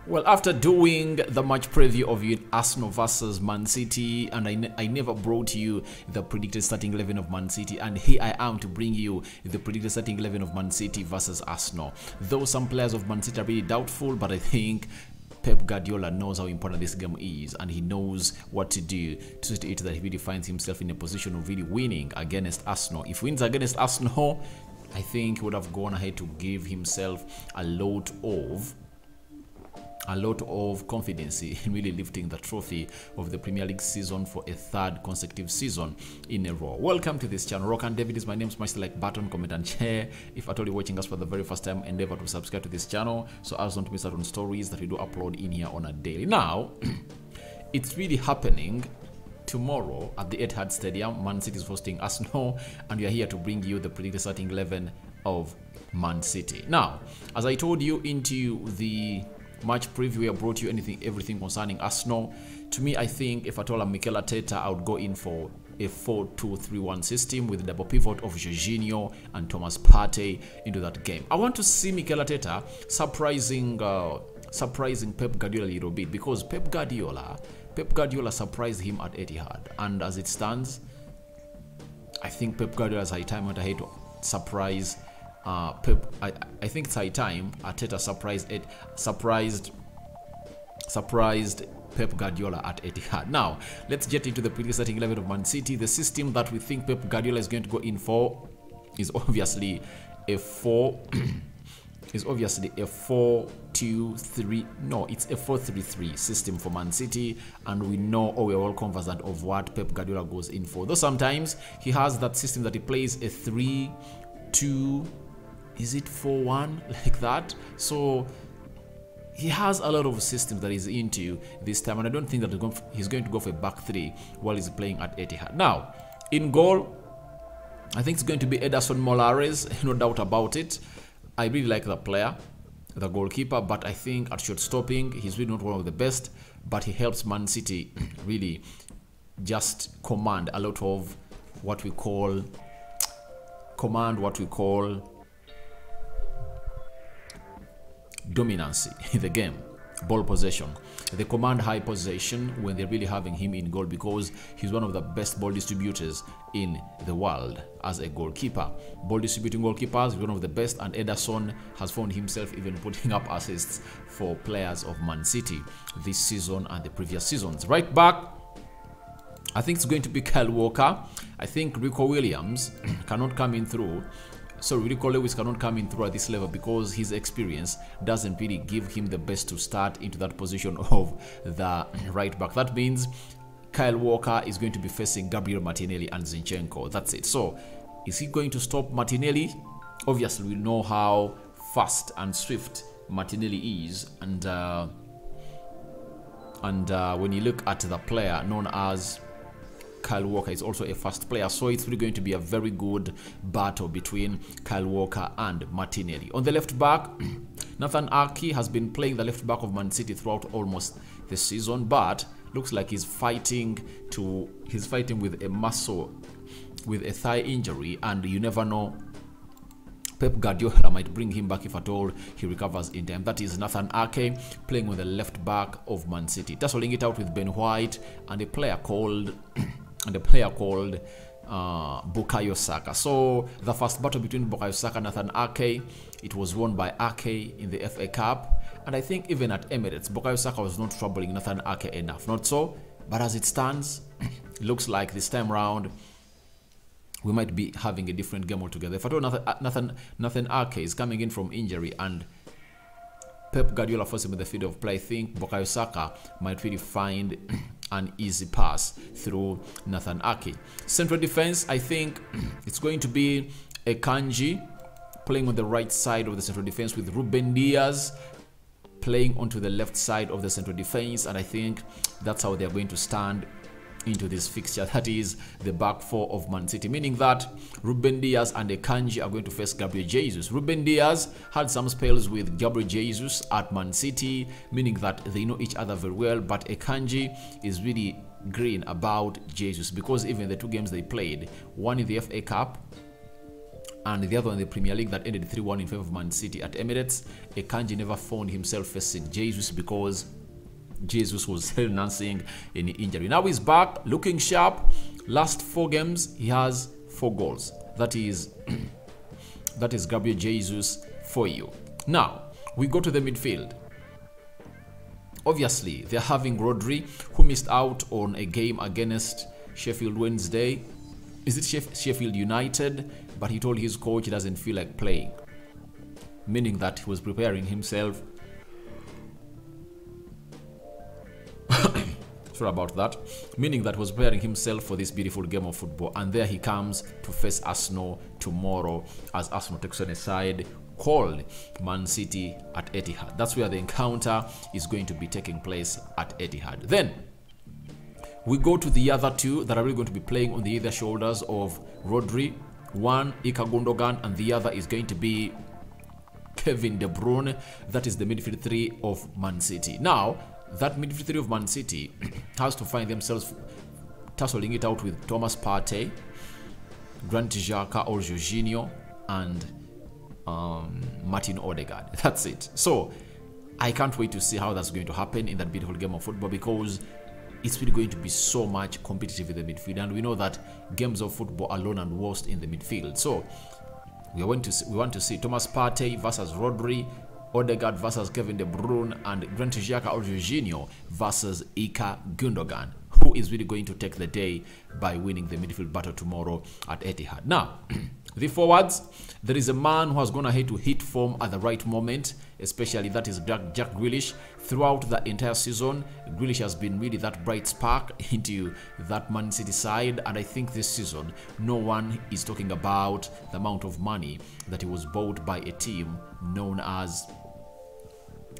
Well, after doing the match preview of Arsenal versus Man City, and I never brought you the predicted starting 11 of Man City, and here I am to bring you the predicted starting 11 of Man City versus Arsenal. Though some players of Man City are really doubtful, but I think Pep Guardiola knows how important this game is, and he knows what to do to see to it that he really finds himself in a position of really winning against Arsenal. If he wins against Arsenal, I think he would have gone ahead to give himself a lot of confidence in really lifting the trophy of the Premier League season for a third consecutive season in a row. Welcome to this channel. Rokani David is my name. Smash the like button, comment and share. If at all you're watching us for the very first time, endeavor to subscribe to this channel so as not to miss out on stories that we do upload in here on a daily. Now, it's really happening tomorrow at the Etihad Stadium. Man City is hosting Arsenal, and we are here to bring you the predicted starting 11 of Man City. Now, as I told you into the match preview, I brought you everything concerning Arsenal. To me, I think if at all I'm Mikel Arteta, I would go in for a 4-2-3-1 system with the double pivot of Jorginho and Thomas Partey into that game. I want to see Mikel Arteta surprising Pep Guardiola a little bit, because Pep Guardiola surprised him at Etihad, and as it stands, I think Pep Guardiola has high time went ahead to surprise Pep. I think it's high time Arteta surprised Pep Guardiola at Etihad. Now, let's get into the predicted starting 11 of Man City. The system that we think Pep Guardiola is going to go in for is obviously a 4-2-3 system for Man City, and we know, or we're all conversant of what Pep Guardiola goes in for. Though sometimes he has that system that he plays a 3-2, is it 4-1, like that? So he has a lot of systems that he's into this time, and I don't think that he's going to go for a back three while he's playing at Etihad. Now, in goal, I think it's going to be Haaland Mahrez, no doubt about it. I really like the player, the goalkeeper, but I think at shot stopping, he's really not one of the best, but he helps Man City really just command a lot of what we call dominancy in the game, ball possession. They command high possession when they're really having him in goal, because he's one of the best ball distributors in the world as a goalkeeper. Ball distributing goalkeepers, one of the best, and Ederson has found himself even putting up assists for players of Man City this season and the previous seasons. Right back, I think it's going to be Kyle Walker. I think Rico Williams cannot come in through. So Rico Lewis cannot come in through at this level because his experience doesn't really give him the best to start into that position of the right back. That means Kyle Walker is going to be facing Gabriel Martinelli and Zinchenko. That's it. So is he going to stop Martinelli? Obviously, we know how fast and swift Martinelli is, and when you look at the player known as Kyle Walker, is also a fast player, so it's really going to be a very good battle between Kyle Walker and Martinelli. On the left back, Nathan Ake has been playing the left back of Man City throughout almost the season, but looks like he's fighting with a thigh injury, and you never know, Pep Guardiola might bring him back if at all he recovers in time. That is Nathan Ake playing with the left back of Man City, tussling it out with Ben White and a player called Bukayo Saka. So the first battle between Bukayo Saka and Nathan Ake, it was won by Ake in the FA Cup, and I think even at Emirates, Bukayo Saka was not troubling Nathan Ake enough. Not so, but as it stands, it looks like this time round we might be having a different game altogether. If I told Nathan Ake is coming in from injury and Pep Guardiola forced him in the field of play, I think Bukayo Saka might really find an easy pass through Nathan Ake. Central defense, I think it's going to be a Kanji playing on the right side of the central defense, with Ruben Diaz playing onto the left side of the central defense, and I think that's how they're going to stand into this fixture. That is the back four of Man City, meaning that Ruben Diaz and Akanji are going to face Gabriel Jesus. Ruben Diaz had some spells with Gabriel Jesus at Man City, meaning that they know each other very well, but Akanji is really green about Jesus, because even the two games they played, one in the FA Cup and the other one in the Premier League that ended 3-1 in favor of Man City at Emirates. Akanji never found himself facing Jesus because Jesus was still nursing an injury. Now he's back, looking sharp. Last 4 games, he has 4 goals. That is Gabriel Jesus for you. Now, we go to the midfield. Obviously, they're having Rodri, who missed out on a game against Sheffield Wednesday. Is it Sheffield United? But he told his coach he doesn't feel like playing, meaning that he was preparing himself. Sorry about that. Meaning that he was preparing himself for this beautiful game of football. And there he comes to face Arsenal tomorrow, as Arsenal takes on a side called Man City at Etihad. That's where the encounter is going to be taking place at Etihad. Then we go to the other 2 that are really going to be playing on the either shoulders of Rodri. One, Ilkay Gundogan, and the other is going to be Kevin De Bruyne. That is the midfield 3 of Man City. Now, that midfield 3 of Man City has to find themselves tussling it out with Thomas Partey, Granit Xhaka or Jorginho, and Martin Odegaard. That's it. So I can't wait to see how that's going to happen in that beautiful game of football, because it's really going to be so much competitive in the midfield, and we know that games of football are lone and worst in the midfield. So we want to see Thomas Partey versus Rodri, Odegaard versus Kevin De Bruyne, and Granit Xhaka or Jorginho versus Ilkay Gundogan. Who is really going to take the day by winning the midfield battle tomorrow at Etihad? Now, the forwards, there is a man who has gone ahead to hit form at the right moment, especially that is Jack Grealish. Throughout the entire season, Grealish has been really that bright spark into that Man City side, and I think this season, no one is talking about the amount of money that he was bought by a team known as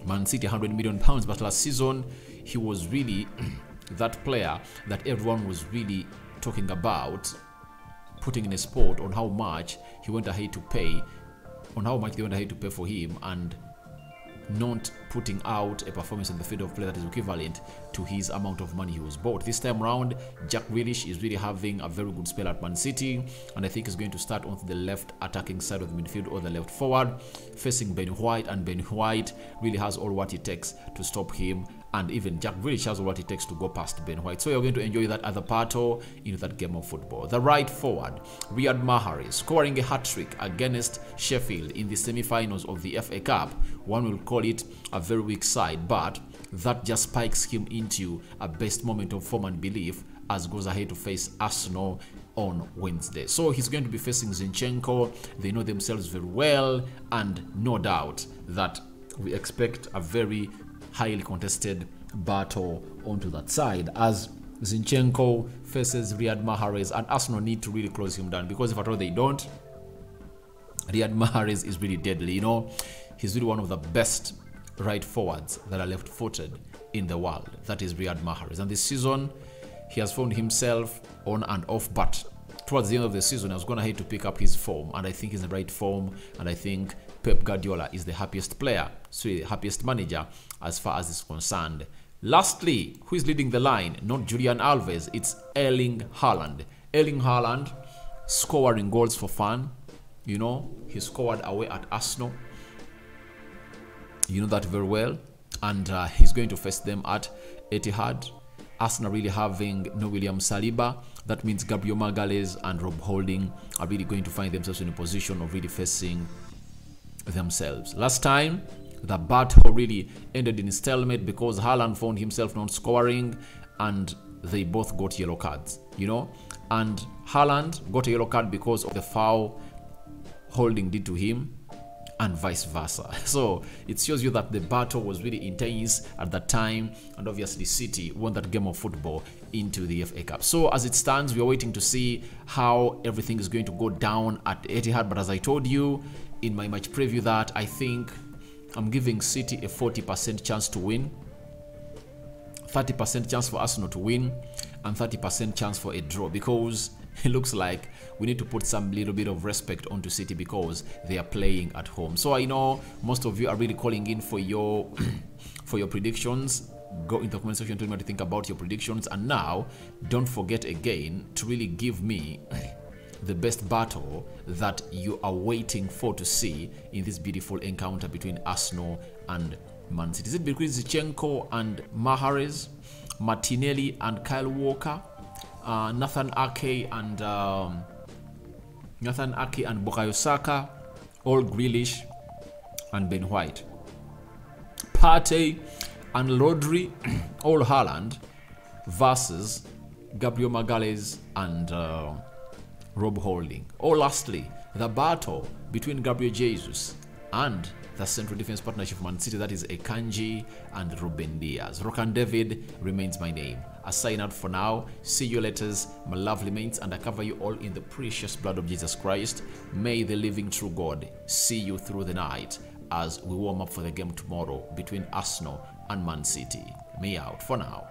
Man City, £100 million, but last season, he was really that player that everyone was really talking about, putting in a spot on how much he went ahead to pay, on how much they went ahead to pay for him, and not putting out a performance in the field of play that is equivalent to his amount of money he was bought. This time around, Jack Grealish is really having a very good spell at Man City, and I think he's going to start on the left attacking side of the midfield or the left forward, facing Ben White, and Ben White really has all what it takes to stop him, and even Jack Grealish has all what it takes to go past Ben White. So you're going to enjoy that other battle in that game of football. The right forward, Riyad Mahrez, scoring a hat-trick against Sheffield in the semi-finals of the FA Cup. One will call it a very weak side, but that just spikes him into a best moment of form and belief as goes ahead to face Arsenal on Wednesday. So he's going to be facing Zinchenko. They know themselves very well, and no doubt that we expect a very highly contested battle onto that side as Zinchenko faces Riyad Mahrez, and Arsenal need to really close him down, because if at all they don't, Riyad Mahrez is really deadly. You know, he's really one of the best right forwards that are left-footed in the world. That is Riyad Mahrez, and this season he has found himself on and off, but towards the end of the season, I was going ahead to pick up his form, and I think he's in the right form, and I think Pep Guardiola is the happiest player, so the happiest manager as far as is concerned. Lastly, who is leading the line? Not Julian Alves, it's Erling Haaland. Erling Haaland scoring goals for fun. You know, he scored away at Arsenal. You know that very well. And he's going to face them at Etihad. Arsenal really having no William Saliba. That means Gabriel Magalhaes and Rob Holding are really going to find themselves in a position of really facing themselves. Last time, the battle really ended in stalemate because Haaland found himself not scoring, and they both got yellow cards, you know. And Haaland got a yellow card because of the foul Holding did to him, and vice versa. So it shows you that the battle was really intense at that time, and obviously City won that game of football into the FA Cup. So as it stands, we are waiting to see how everything is going to go down at Etihad. But as I told you in my match preview, that I think I'm giving City a 40% chance to win, 30% chance for Arsenal to win, and 30% chance for a draw, because it looks like we need to put some little bit of respect onto City because they are playing at home. So I know most of you are really calling in for your predictions. Go in the comment section, tell me what you think about your predictions, and now don't forget again to really give me the best battle that you are waiting for to see in this beautiful encounter between Arsenal and Man City? Is it between Zinchenko and Mahrez, Martinelli and Kyle Walker, Nathan Ake and Bukayo Saka, all Grealish and Ben White, Partey and Rodri, all Haaland, versus Gabriel Magalhaes and Rob Holding? Or lastly, the battle between Gabriel Jesus and the central defense partnership of Man City, that is Akanji and Ruben Diaz. Rokani David remains my name. I sign out for now. See you later, my lovely mates, and I cover you all in the precious blood of Jesus Christ. May the living true God see you through the night as we warm up for the game tomorrow between Arsenal and Man City. Me out for now.